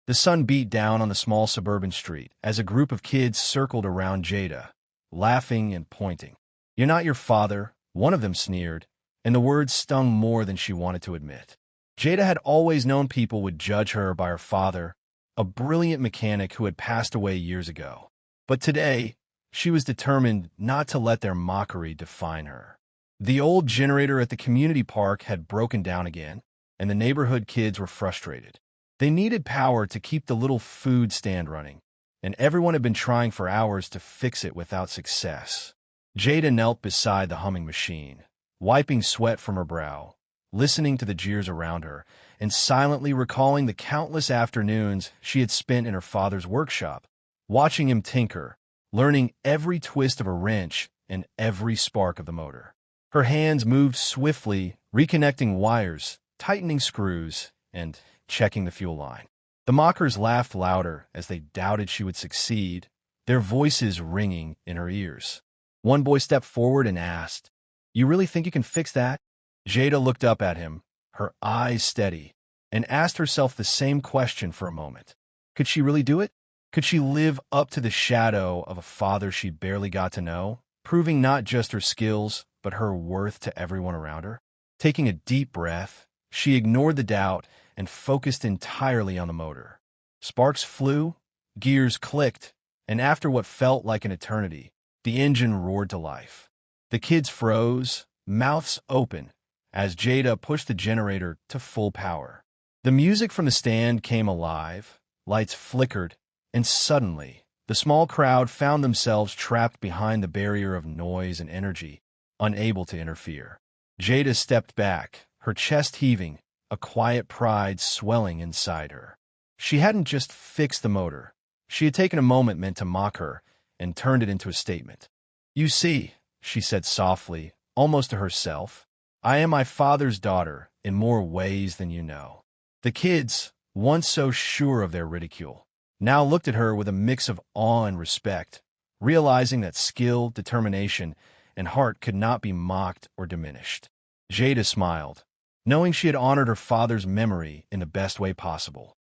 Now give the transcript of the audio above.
The sun beat down on the small suburban street as a group of kids circled around Jada, laughing and pointing. "You're not your father," one of them sneered, and the words stung more than she wanted to admit. Jada had always known people would judge her by her father, a brilliant mechanic who had passed away years ago. But today, she was determined not to let their mockery define her. The old generator at the community park had broken down again, and the neighborhood kids were frustrated. They needed power to keep the little food stand running, and everyone had been trying for hours to fix it without success. Jada knelt beside the humming machine, wiping sweat from her brow, listening to the jeers around her, and silently recalling the countless afternoons she had spent in her father's workshop, watching him tinker, learning every twist of a wrench and every spark of the motor. Her hands moved swiftly, reconnecting wires, tightening screws, and checking the fuel line. The mockers laughed louder as they doubted she would succeed, their voices ringing in her ears. One boy stepped forward and asked, "You really think you can fix that?" Jada looked up at him, her eyes steady, and asked herself the same question for a moment. Could she really do it? Could she live up to the shadow of a father she barely got to know, proving not just her skills, but her worth to everyone around her? Taking a deep breath, she ignored the doubt and focused entirely on the motor. Sparks flew, gears clicked, and after what felt like an eternity, the engine roared to life. The kids froze, mouths open, as Jada pushed the generator to full power. The music from the stand came alive, lights flickered, and suddenly, the small crowd found themselves trapped behind the barrier of noise and energy, unable to interfere. Jada stepped back, her chest heaving, a quiet pride swelling inside her. She hadn't just fixed the motor. She had taken a moment meant to mock her and turned it into a statement. "You see," she said softly, almost to herself, "I am my father's daughter in more ways than you know." The kids, once so sure of their ridicule, now looked at her with a mix of awe and respect, realizing that skill, determination, and heart could not be mocked or diminished. Jada smiled, knowing she had honored her father's memory in the best way possible.